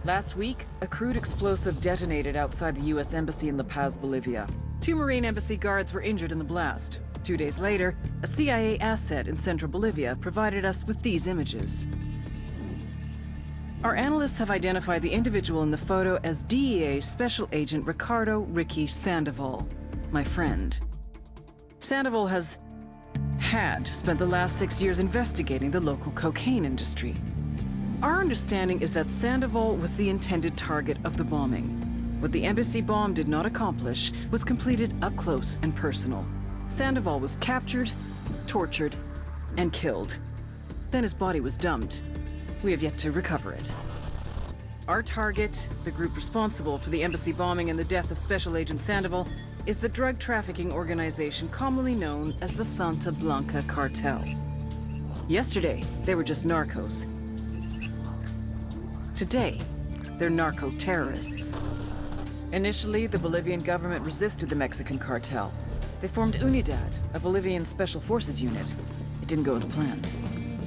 Last week, a crude explosive detonated outside the U.S. Embassy in La Paz, Bolivia. 2 Marine Embassy guards were injured in the blast. 2 days later, a CIA asset in central Bolivia provided us with these images. Our analysts have identified the individual in the photo as DEA Special Agent Ricardo Ricky Sandoval, my friend. Sandoval had spent the last 6 years investigating the local cocaine industry. Our understanding is that Sandoval was the intended target of the bombing. What the embassy bomb did not accomplish was completed up close and personal. Sandoval was captured, tortured, and killed. Then his body was dumped. We have yet to recover it. Our target, the group responsible for the embassy bombing and the death of Special Agent Sandoval, is the drug trafficking organization commonly known as the Santa Blanca Cartel. Yesterday, they were just narcos. Today, they're narco-terrorists. Initially, the Bolivian government resisted the Mexican cartel. They formed Unidad, a Bolivian special forces unit. It didn't go as planned.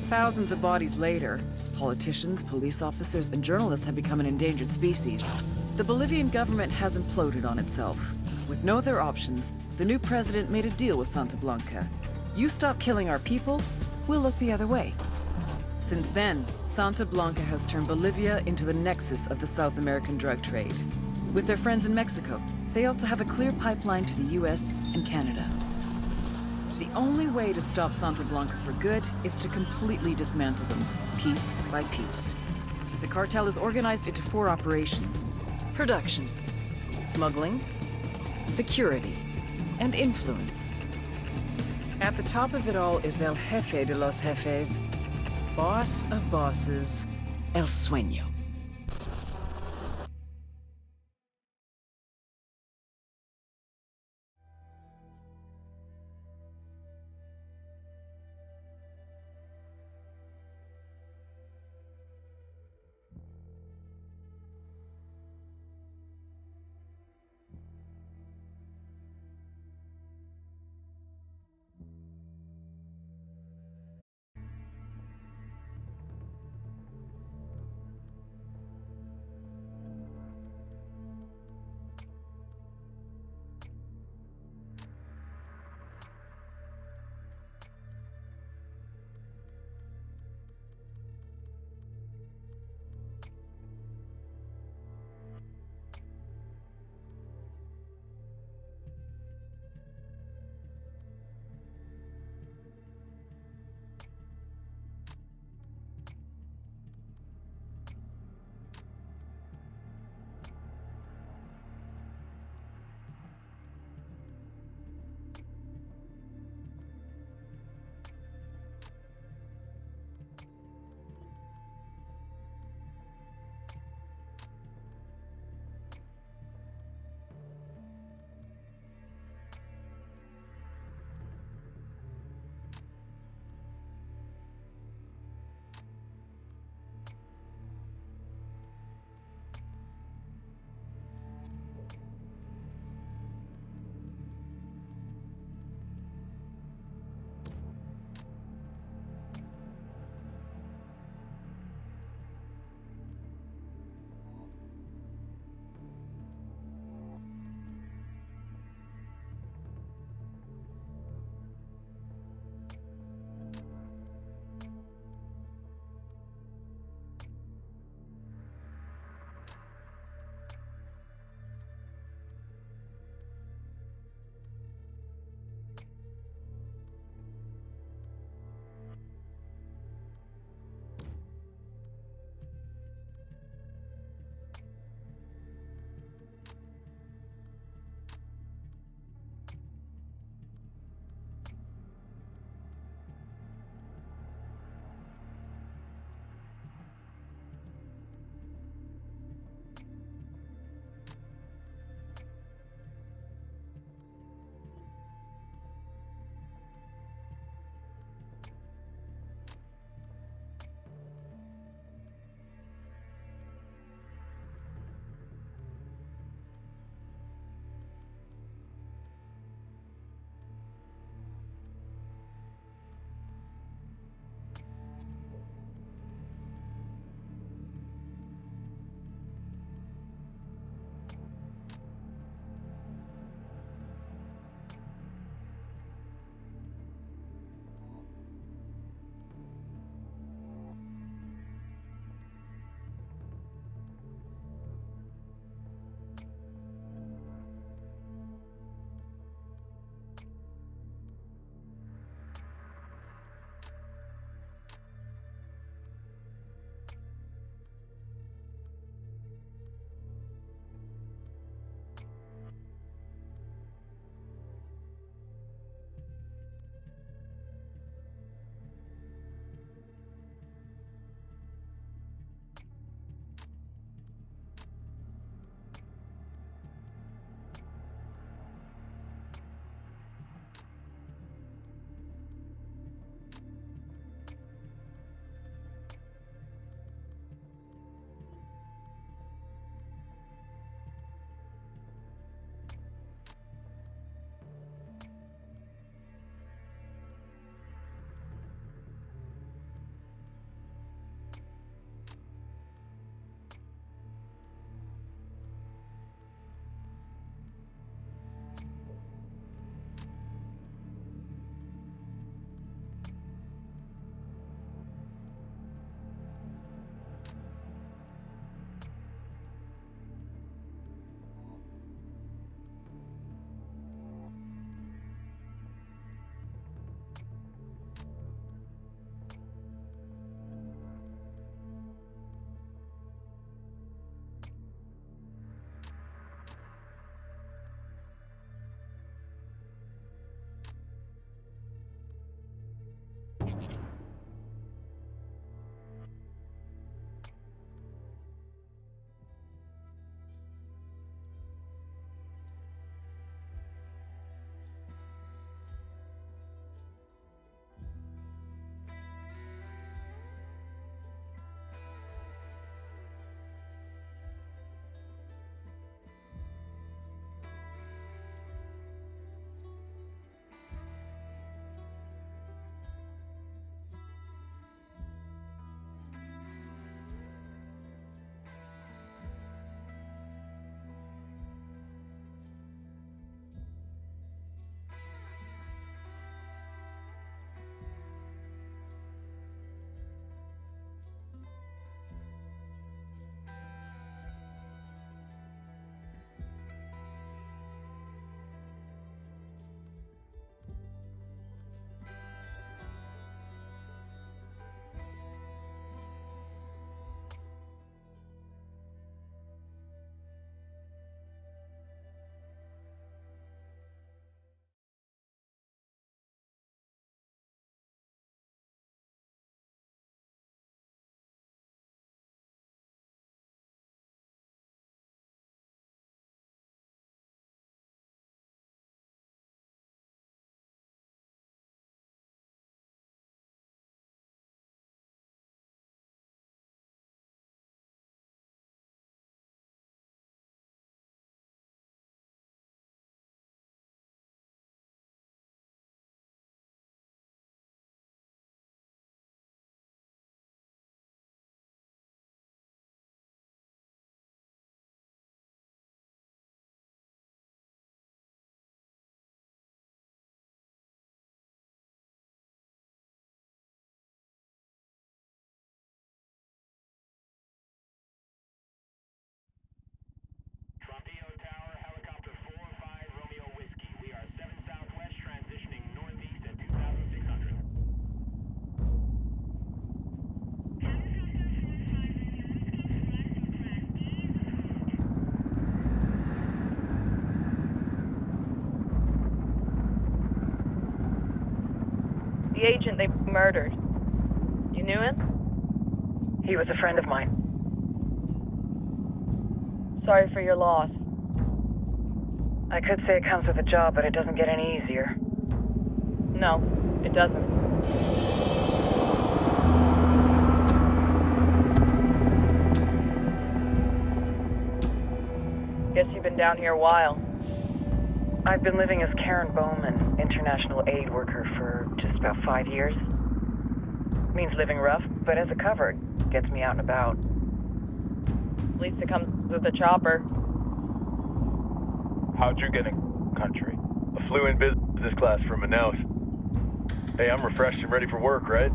Thousands of bodies later, politicians, police officers, and journalists have become an endangered species. The Bolivian government has imploded on itself. With no other options, the new president made a deal with Santa Blanca. You stop killing our people, we'll look the other way. Since then, Santa Blanca has turned Bolivia into the nexus of the South American drug trade. With their friends in Mexico, they also have a clear pipeline to the US and Canada. The only way to stop Santa Blanca for good is to completely dismantle them, piece by piece. The cartel is organized into 4 operations: production, smuggling, security, and influence. At the top of it all is El Jefe de los Jefes, boss of bosses, El Sueño. The agent they murdered. You knew him? He was a friend of mine. Sorry for your loss. I could say it comes with a job, but it doesn't get any easier. No, it doesn't. Guess you've been down here a while. I've been living as Karen Bowman, international aid worker, for just about 5 years. Means living rough, but as a cover, gets me out and about. At least it comes with a chopper. How'd you get in country? I flew in business class from Manaus. Hey, I'm refreshed and ready for work, right?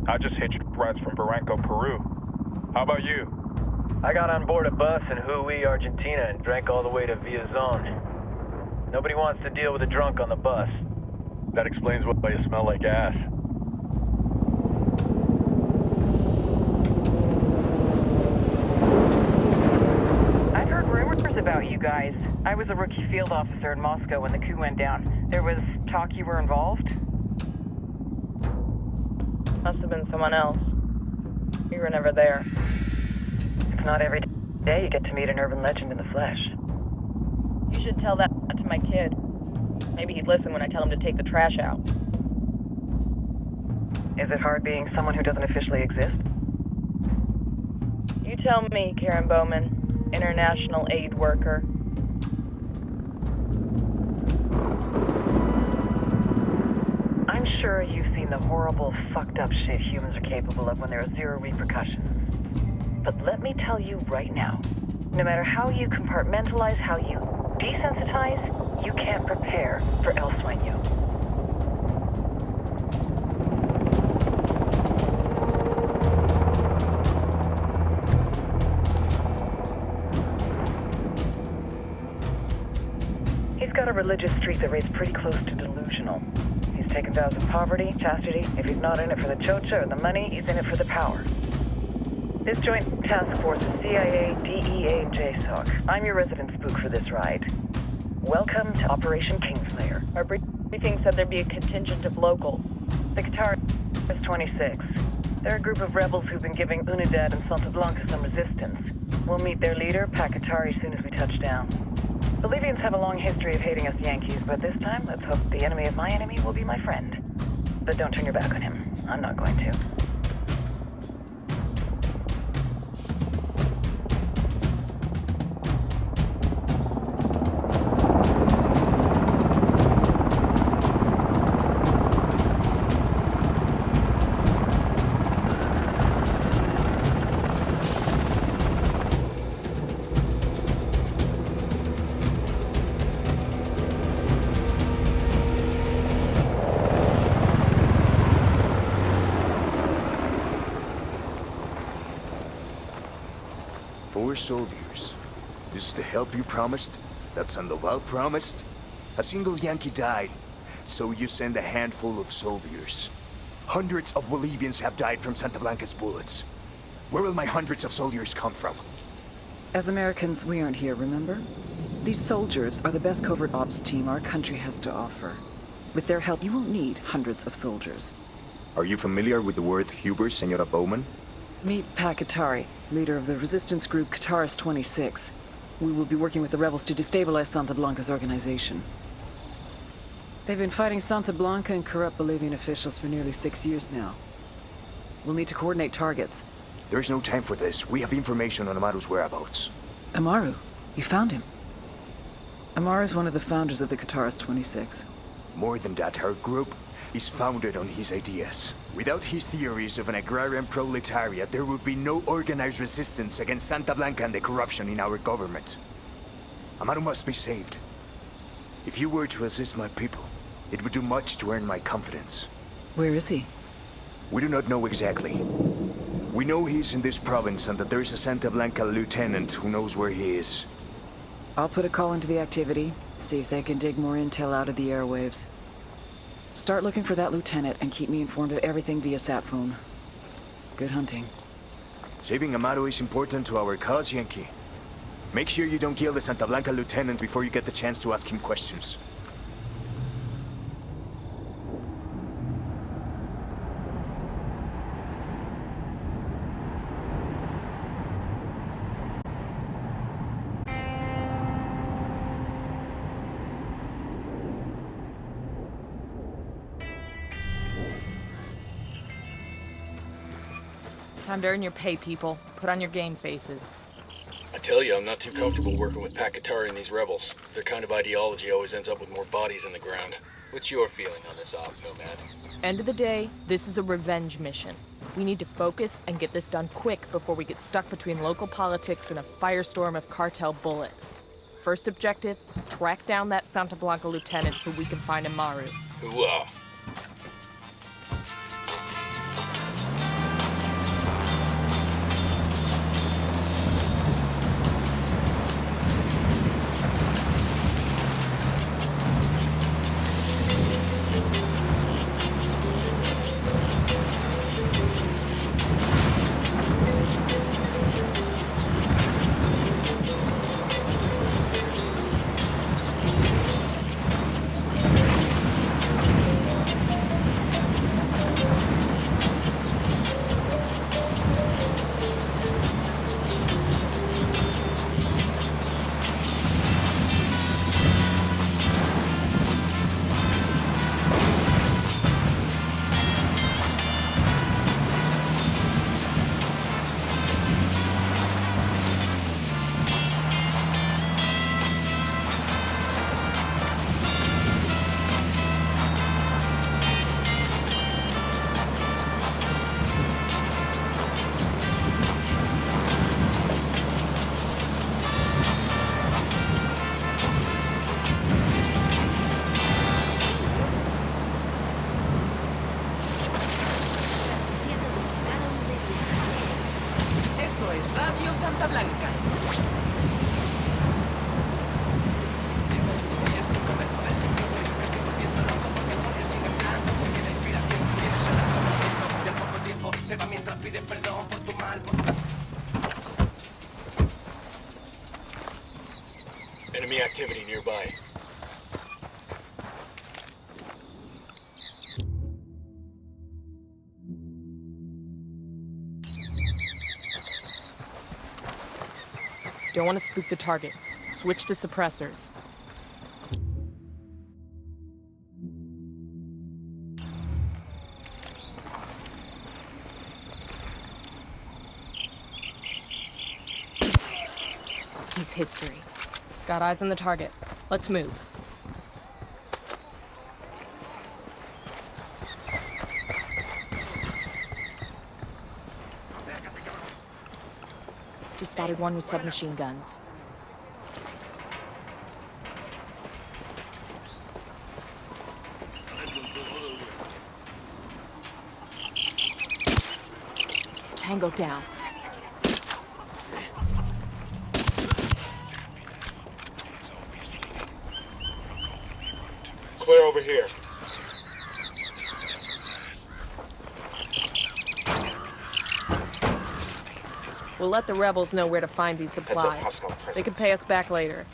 I just hitched rides from Barranco, Peru. How about you? I got on board a bus in Jujuy, Argentina, and drank all the way to Villazon. Nobody wants to deal with a drunk on the bus. That explains why you smell like ass. I've heard rumors about you guys. I was a rookie field officer in Moscow when the coup went down. There was talk you were involved? Must have been someone else. You were never there. It's not every day you get to meet an urban legend in the flesh. You should tell that to my kid. Maybe he'd listen when I tell him to take the trash out. Is it hard being someone who doesn't officially exist? You tell me, Karen Bowman, international aid worker. I'm sure you've seen the horrible, fucked up shit humans are capable of when there are zero repercussions. But let me tell you right now, no matter how you compartmentalize, how you desensitize, you can't prepare for El Sueño. He's got a religious streak that rates pretty close to delusional. He's taken vows of poverty, chastity. If he's not in it for the chocha or the money, he's in it for the power. This joint task force is CIA, DEA, and JSOC. I'm your resident spook for this ride. Welcome to Operation Kingslayer. Our briefing said there'd be a contingent of locals. The Qatar is 26. They're a group of rebels who've been giving Unidad and Santa Blanca some resistance. We'll meet their leader, Pakatari, as soon as we touch down. Bolivians have a long history of hating us Yankees, but this time, let's hope the enemy of my enemy will be my friend. But don't turn your back on him. I'm not going to. Soldiers. This is the help you promised? That Sandoval promised? A single Yankee died, so you send a handful of soldiers. Hundreds of Bolivians have died from Santa Blanca's bullets. Where will my hundreds of soldiers come from? As Americans, we aren't here, remember? These soldiers are the best covert ops team our country has to offer. With their help, you won't need hundreds of soldiers. Are you familiar with the word Huber, Senora Bowman? Meet Pakatari, leader of the resistance group Qataris 26. We will be working with the rebels to destabilize Santa Blanca's organization. They've been fighting Santa Blanca and corrupt Bolivian officials for nearly 6 years now. We'll need to coordinate targets. There's no time for this. We have information on Amaru's whereabouts. Amaru? You found him? Amaru's one of the founders of the Qataris 26. More than that, our group is founded on his ideas. Without his theories of an agrarian proletariat, there would be no organized resistance against Santa Blanca and the corruption in our government. Amaru must be saved. If you were to assist my people, it would do much to earn my confidence. Where is he? We do not know exactly. We know he's in this province and that there is a Santa Blanca lieutenant who knows where he is. I'll put a call into the activity, see if they can dig more intel out of the airwaves. Start looking for that lieutenant and keep me informed of everything via sat phone. Good hunting. Saving Amaru is important to our cause, Yankee. Make sure you don't kill the Santa Blanca lieutenant before you get the chance to ask him questions. Time to earn your pay, people. Put on your game faces. I tell you, I'm not too comfortable working with Pakatari and these rebels. Their kind of ideology always ends up with more bodies in the ground. What's your feeling on this op, Nomad? End of the day, this is a revenge mission. We need to focus and get this done quick before we get stuck between local politics and a firestorm of cartel bullets. First objective, track down that Santa Blanca lieutenant so we can find Amaru. Hooah! Santa Blanca. Enemy activity nearby. Don't want to spook the target. Switch to suppressors. He's history. Got eyes on the target. Let's move. Just spotted one with submachine guns. Tango down. Clear over here. We'll let the rebels know where to find these supplies. They can pay us back later.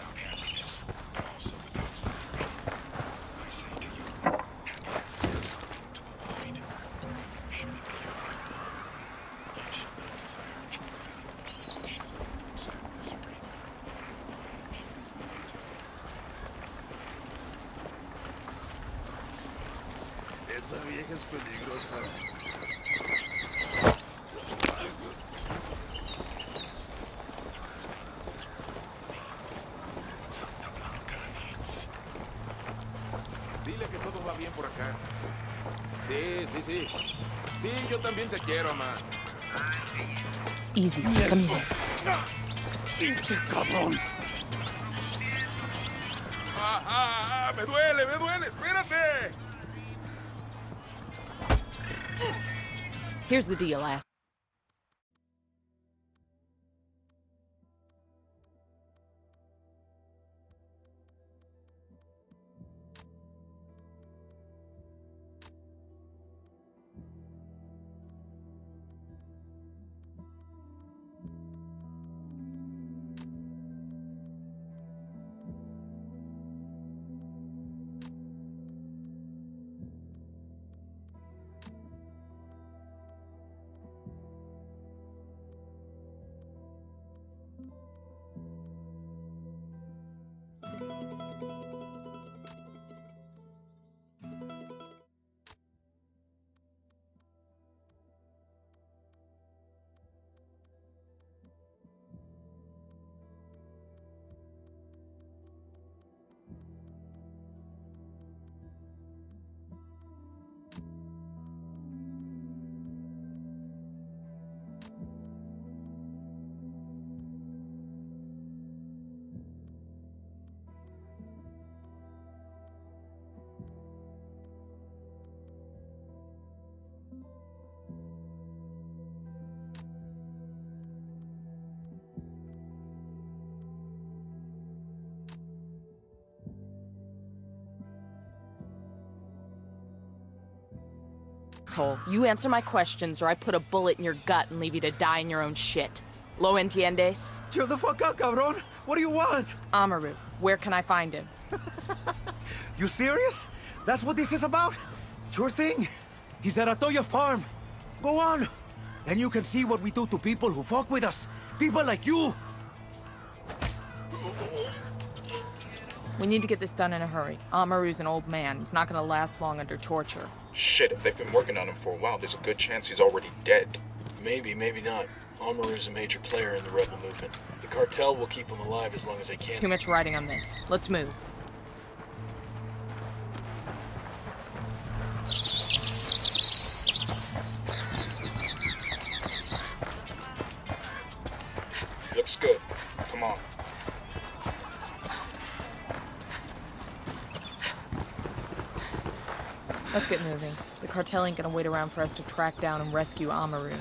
Esa vieja es peligrosa. Dile que todo va bien por acá. Sí. Sí, yo también te quiero, ma. Easy, come here. ¡Pinche cabrón! ¡Me duele! ¡Espérate! Here's the deal, ass. asshole. You answer my questions or I put a bullet in your gut and leave you to die in your own shit. Lo entiendes? Chill the fuck out, cabron. What do you want? Amaru, where can I find him? You serious? That's what this is about? Sure thing. He's at Atoya Farm. Go on. Then you can see what we do to people who fuck with us. People like you. We need to get this done in a hurry. Amaru's an old man. He's not gonna last long under torture. Shit, if they've been working on him for a while, there's a good chance he's already dead. Maybe, maybe not. Amaru's a major player in the rebel movement. The cartel will keep him alive as long as they can. Too much riding on this. Let's move. Looks good. Come on. Let's get moving. The cartel ain't gonna wait around for us to track down and rescue Amaru.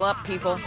Up, people.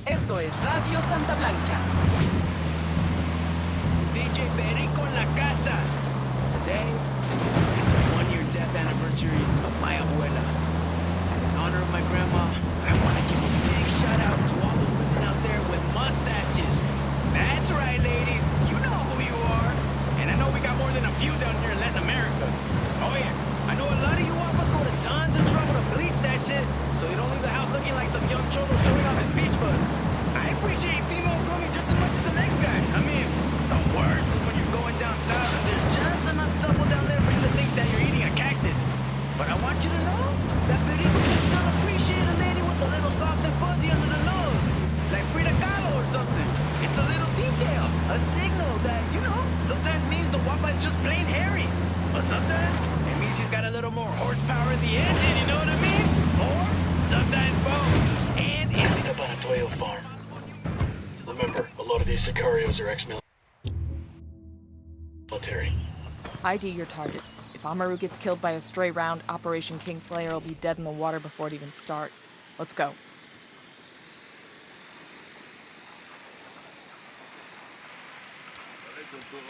Esto es Radio Santa Blanca. DJ Perico en la casa. Today is the 1-year death anniversary of my abuela. And in honor of my grandma, I want to give a big shout out to all the women out there with mustaches. That's right, ladies. You know who you are. And I know we got more than a few down here in Latin America. Oh yeah, I know a lot of you almost go to tons of trouble to bleach that shit, so you don't leave the house looking like some young cholo showing off his beach bud. I appreciate female grooming just as much as the next guy. I mean, the worst is when you're going down south and there's just enough stubble down there for you to think that you're eating a cactus. But I want you to know that Perico can still appreciate a lady with a little soft and fuzzy under the nose, like Frida Kahlo or something. It's a little detail, a signal that, you know, sometimes means the guapa is just plain hairy. But sometimes it means she's got a little more horsepower in the engine, you know what I mean? Or sometimes both. And it's up on Atoyo Farm. Remember, a lot of these Sicarios are ex-military. ID your targets. If Amaru gets killed by a stray round, Operation Kingslayer will be dead in the water before it even starts. Let's go.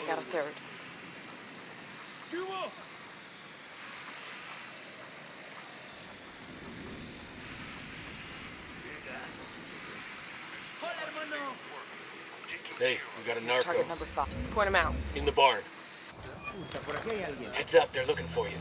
I got a third. Hey, we got a Here's target narco. number 5. Point him out. In the barn. Heads up, they're looking for you.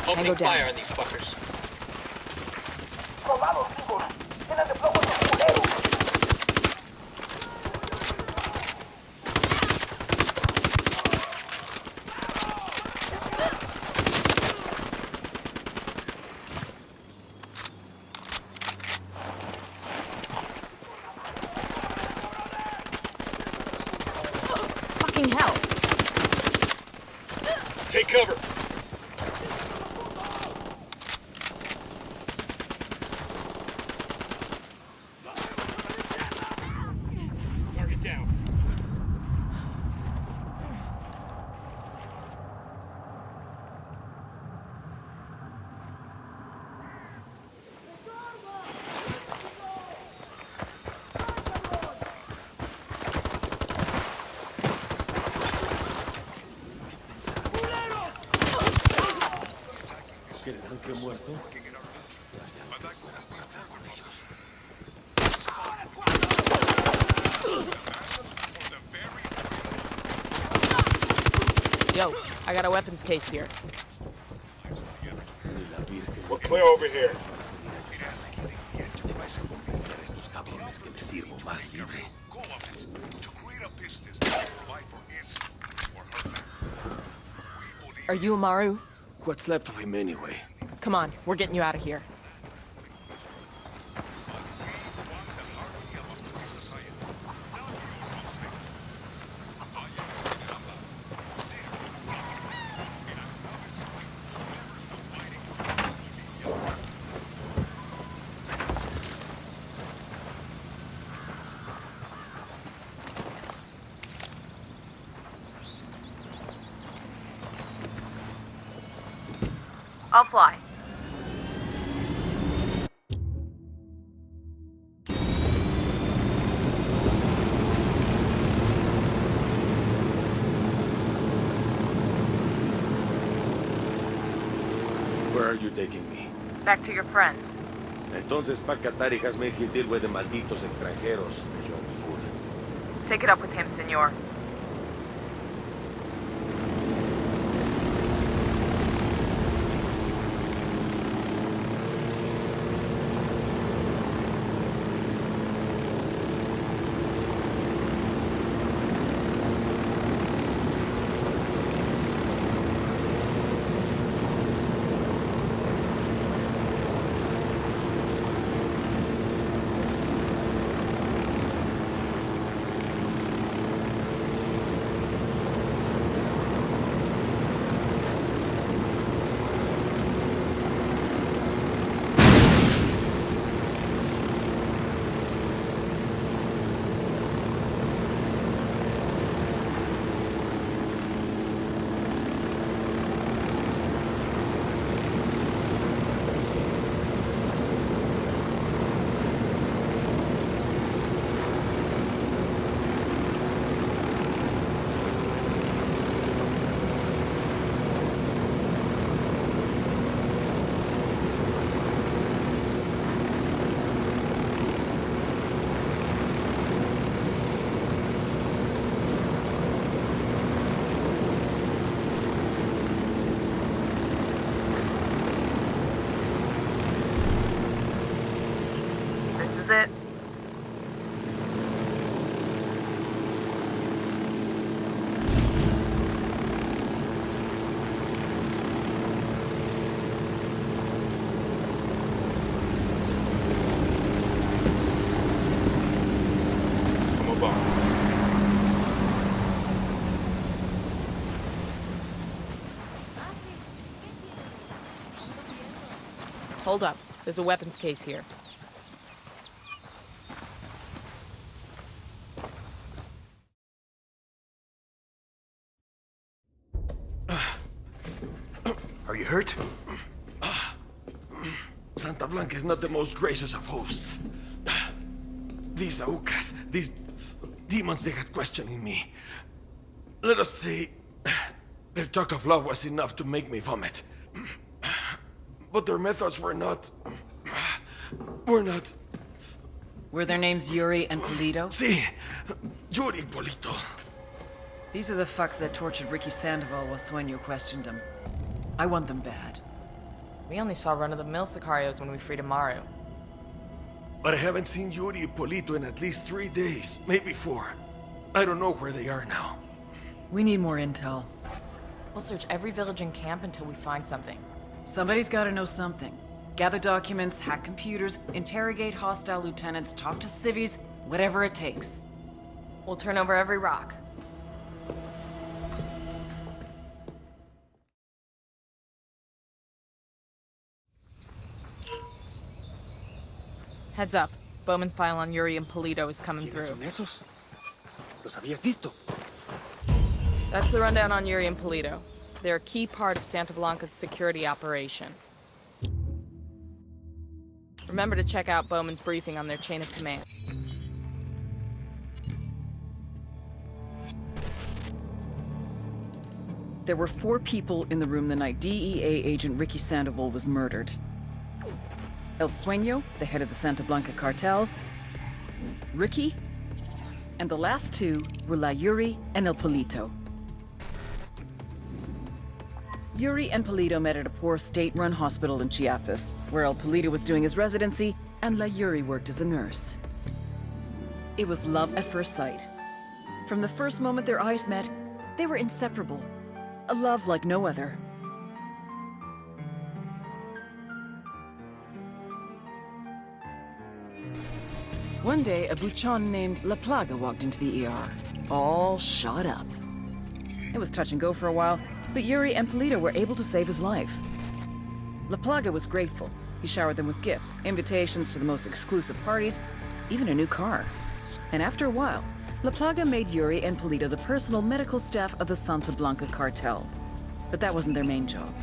Opening down. fire on these fuckers. Fucking hell. Take cover. Target down. Yo, I got a weapons case here. We're clear over here. Are you Amaru? What's left of him anyway? Come on, we're getting you out of here. I'll fly. Where are you taking me? Back to your friends. Entonces Pacatari has made his deal with the malditos extranjeros, the young fool. Take it up with him, senor. It. Come aboard. Hold up. There's a weapons case here. Are you hurt? Santa Blanca is not the most gracious of hosts. These Aucas, these demons they had questioning me. Let us say, their talk of love was enough to make me vomit. But their methods were not... Were their names Yuri and Polito? Si, Yuri Polito. These are the fucks that tortured Ricky Sandoval while Sueño questioned him. I want them bad. We only saw run-of-the-mill Sicarios when we freed Amaru. But I haven't seen Yuri and Polito in at least 3 days, maybe 4. I don't know where they are now. We need more intel. We'll search every village and camp until we find something. Somebody's gotta know something. Gather documents, hack computers, interrogate hostile lieutenants, talk to civvies, whatever it takes. We'll turn over every rock. Heads up. Bowman's file on Yuri and Polito is coming through. Esos? ¿Los habías visto? That's the rundown on Yuri and Polito. They're a key part of Santa Blanca's security operation. Remember to check out Bowman's briefing on their chain of command. There were 4 people in the room the night DEA agent Ricky Sandoval was murdered. El Sueño, the head of the Santa Blanca cartel, Ricky, and the last 2 were La Yuri and El Polito. Yuri and Polito met at a poor state-run hospital in Chiapas, where El Polito was doing his residency and La Yuri worked as a nurse. It was love at first sight. From the first moment their eyes met, they were inseparable. A love like no other. One day, a buchon named La Plaga walked into the ER, all shot up. It was touch and go for a while, but Yuri and Polito were able to save his life. La Plaga was grateful. He showered them with gifts, invitations to the most exclusive parties, even a new car. And after a while, La Plaga made Yuri and Polito the personal medical staff of the Santa Blanca cartel. But that wasn't their main job.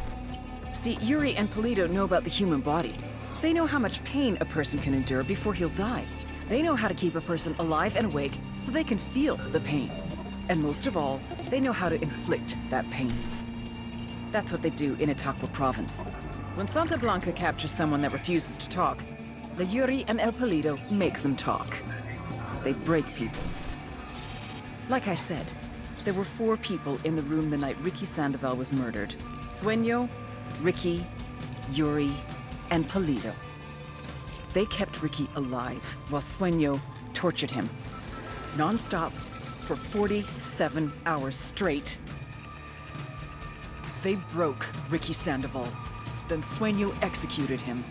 See, Yuri and Polito know about the human body. They know how much pain a person can endure before he'll die. They know how to keep a person alive and awake so they can feel the pain. And most of all, they know how to inflict that pain. That's what they do in Itaqua province. When Santa Blanca captures someone that refuses to talk, La Yuri and El Polito make them talk. They break people. Like I said, there were 4 people in the room the night Ricky Sandoval was murdered. Sueño, Ricky, Yuri, and Polito. They kept Ricky alive while Sueño tortured him. Non-stop for 47 hours straight. They broke Ricky Sandoval. Then Sueño executed him.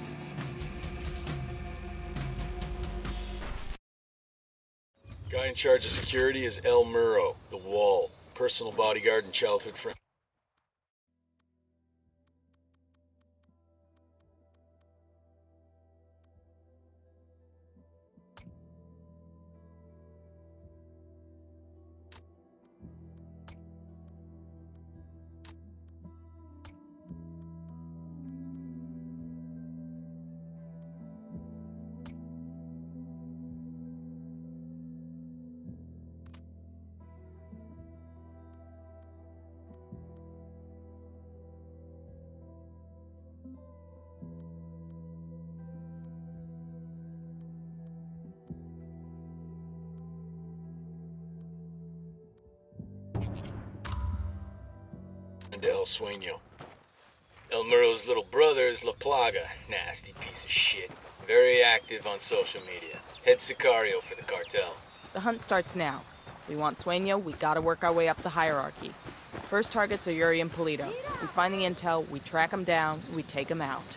Guy in charge of security is El Muro, the Wall, personal bodyguard and childhood friend. And El Sueño. El Muro's little brother is La Plaga, nasty piece of shit. Very active on social media. Head Sicario for the cartel. The hunt starts now. We want Sueño, we gotta work our way up the hierarchy. First targets are Yuri and Polito. We find the intel, we track them down, we take them out.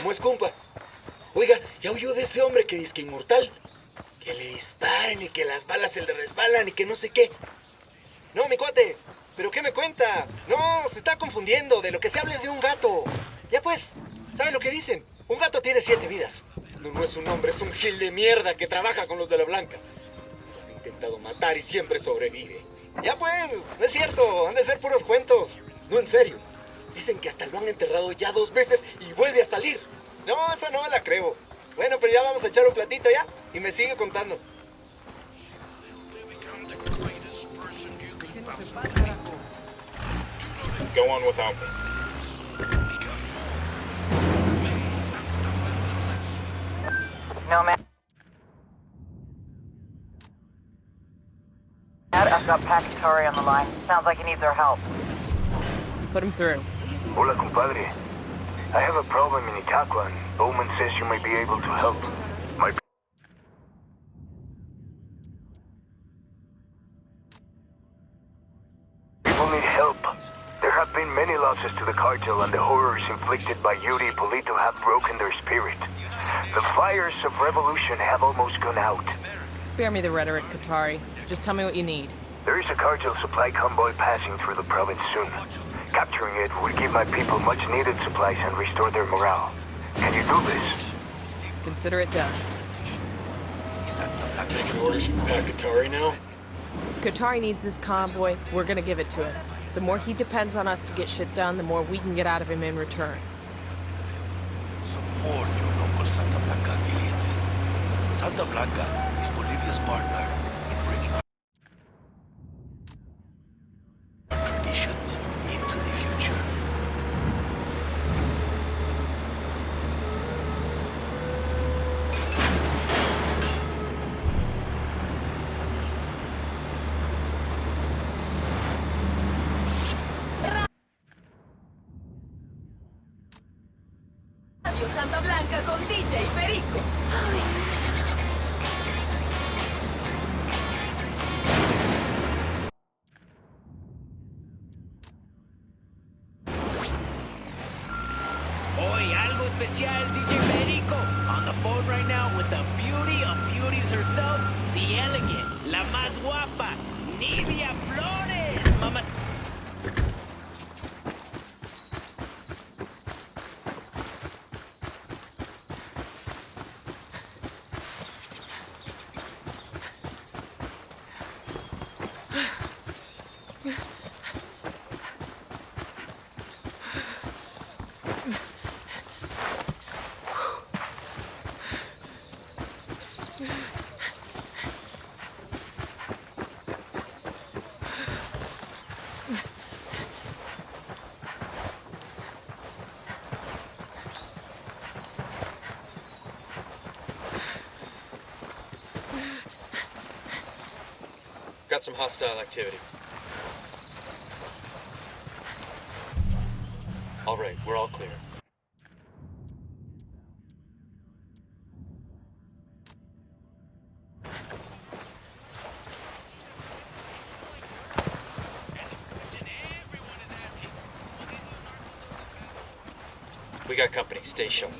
¿Cómo es, compa? Oiga, ¿ya oyó de ese hombre que dice que inmortal? Que le disparen y que las balas se le resbalan y que no sé qué. No, mi cuate, ¿pero qué me cuenta? No, se está confundiendo. De lo que se habla es de un gato. Ya pues, ¿sabe lo que dicen? Un gato tiene 7 vidas. No es un hombre, es un gil de mierda que trabaja con los de la Blanca. Lo han intentado matar y siempre sobrevive. Ya pues, no es cierto, han de ser puros cuentos. No, en serio. Dicen que hasta lo han enterrado ya 2 veces y vuelve a salir. No, esa no me la creo. Bueno, pero ya vamos a echar un platito ya y me sigue contando. Go on without me. No, man. I've got Pacatari on the line. Sounds like he needs our help. Put him through. Hola, compadre. I have a problem in Itaqua, and Bowman says you may be able to help. My people need help. There have been many losses to the cartel, and the horrors inflicted by Yuri Polito have broken their spirit. The fires of revolution have almost gone out. Spare me the rhetoric, Qatari. Just tell me what you need. There is a cartel supply convoy passing through the province soon. Capturing it would give my people much-needed supplies and restore their morale. Can you do this? Consider it done. Taking orders from Pacatari now? Qatari needs this convoy. We're gonna give it to him. The more he depends on us to get shit done, the more we can get out of him in return. Support your local Santa Blanca affiliates. Santa Blanca is Bolivia's partner in bringing our traditions into the future. Radio Santa Blanca con DJ Perico. Hoy, algo especial, DJ Perico. On the phone right now with the beauty of beauties herself, the elegant, la más guapa, Nidia Flores, mamá. Got some hostile activity. All right, we're all clear. We got company. Stay sharp.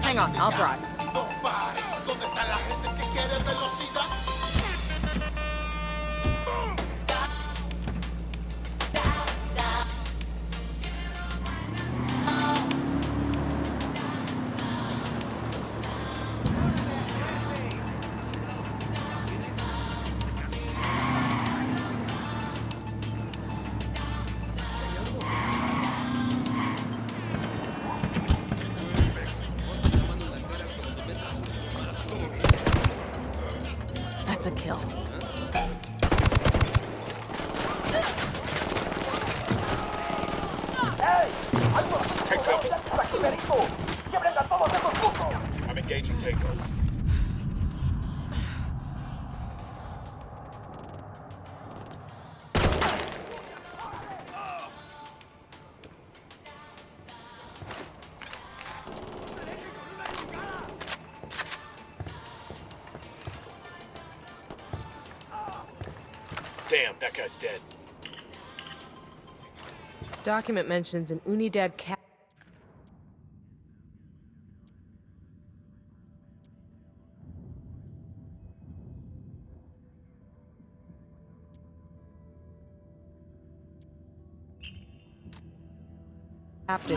Hang on, I'll drive. That's a kill. Take cover. I'm engaging takeoffs. Damn, that guy's dead. This document mentions an Unidad captain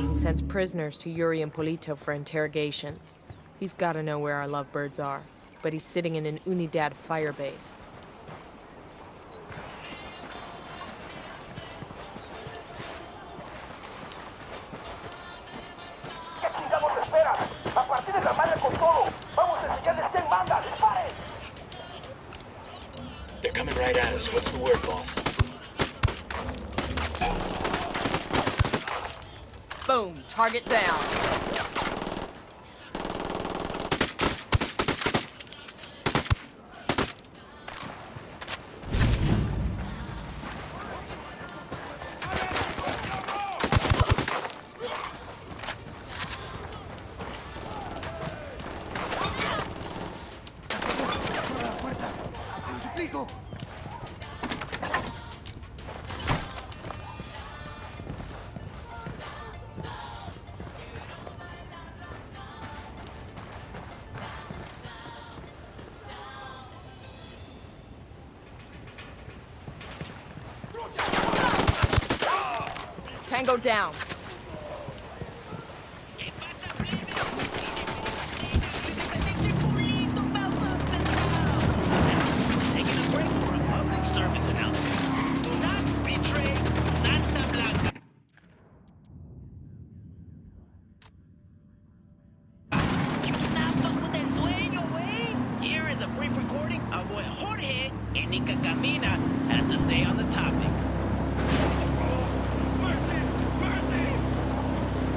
who sends prisoners to Yuri and Polito for interrogations. He's gotta know where our lovebirds are, but he's sitting in an Unidad firebase. They're coming right at us. What's the word, boss? Boom, target down. Tango down. Taking a break for a public service announcement. Do not betray Santa Blanca. You do not fuck with el sueño, güey. Here is a brief recording of what Jorge Enica Camina has to say on the topic. Mercy! Mercy!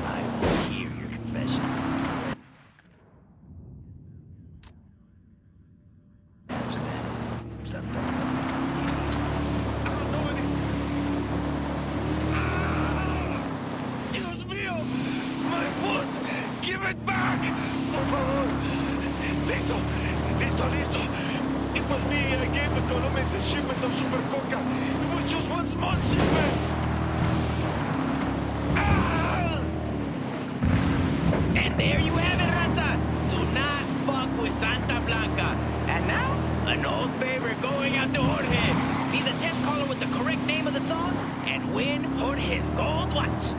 I will hear your confession. Dios mío! My foot! Give it back! Por favor! Listo! Listo, listo! It was me. I gave the Colombians a shipment of Super Coca. It was just one small shipment! Ah! And there you have it, raza. Do not fuck with Santa Blanca. And now, an old favorite going out to Jorge. Be the 10th caller with the correct name of the song and win Jorge's gold watch.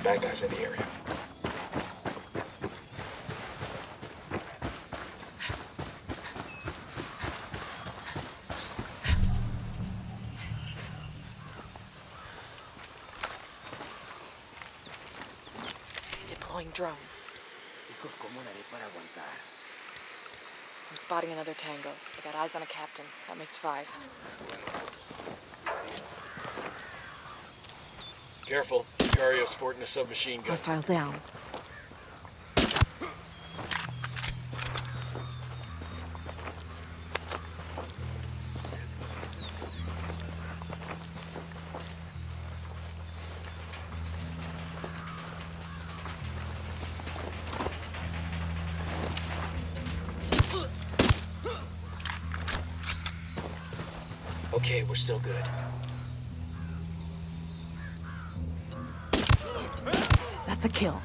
Bad guys in the area. Deploying drone. I'm spotting another tango. I got eyes on a captain. That makes 5. Careful. Sicario sporting a submachine gun. Hostile down. Okay, we're still good. That's a kill.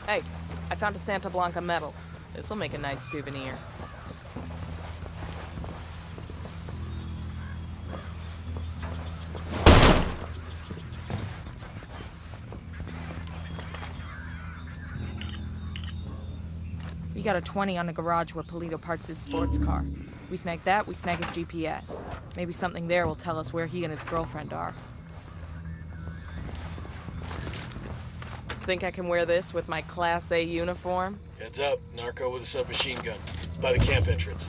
Hey, I found a Santa Blanca medal. This'll make a nice souvenir. We got a 20 on the garage where Polito parks his sports car. We snag that, we snag his GPS. Maybe something there will tell us where he and his girlfriend are. Think I can wear this with my Class A uniform? Heads up, narco with a submachine gun. By the camp entrance.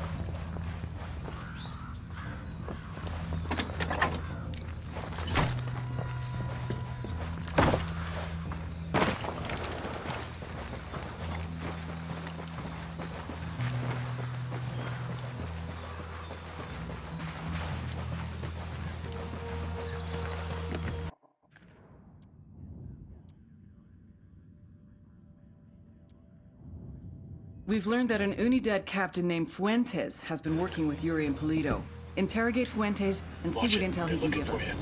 We've learned that an Unidad captain named Fuentes has been working with Yuri and Polito. Interrogate Fuentes and see what intel he can give us.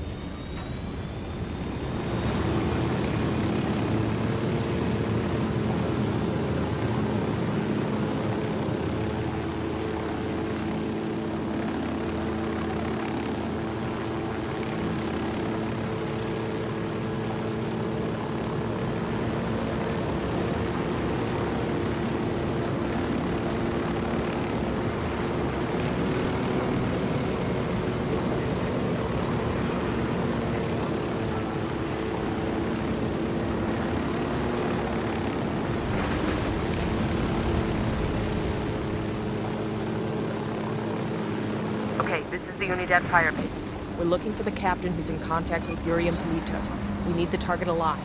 Okay, this is the Unidad fire base. We're looking for the captain who's in contact with Yuri and Polito. We need the target alive.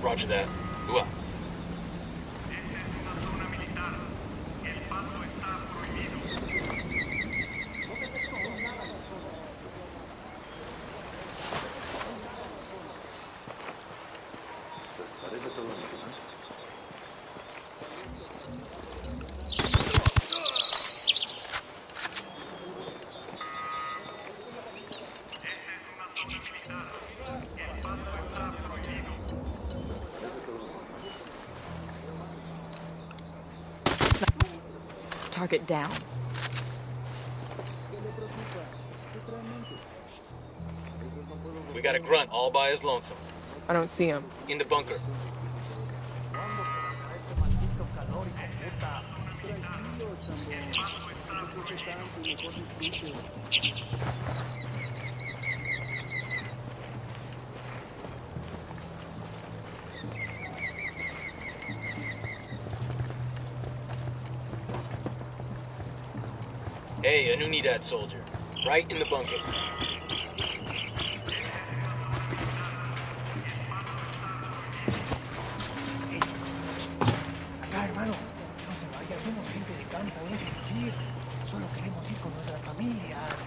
Roger that. Ua. Target down. We got a grunt all by his lonesome. I don't see him. In the bunker. Hey, an Unidad soldier. Right in the bunker. Acá, hermano. No se vaya, somos gente de campo, déjenos ir. Solo queremos ir con nuestras familias.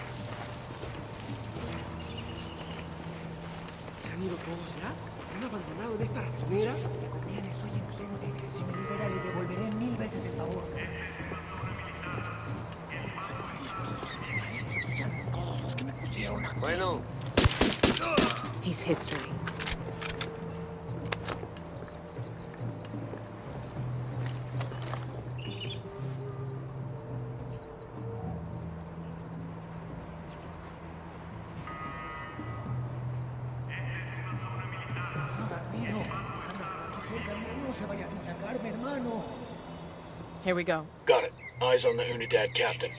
¿Se han ido todos ya? ¿Me han abandonado en esta ratonera? Me conviene, soy inocente. Si me libera, le devolveré 1000 veces el favor. Estos sean todos los que me pusieron aquí. Bueno. He's history. No se vaya sin sacarme, hermano. Here we go. Got it. Eyes on the Unidad captain.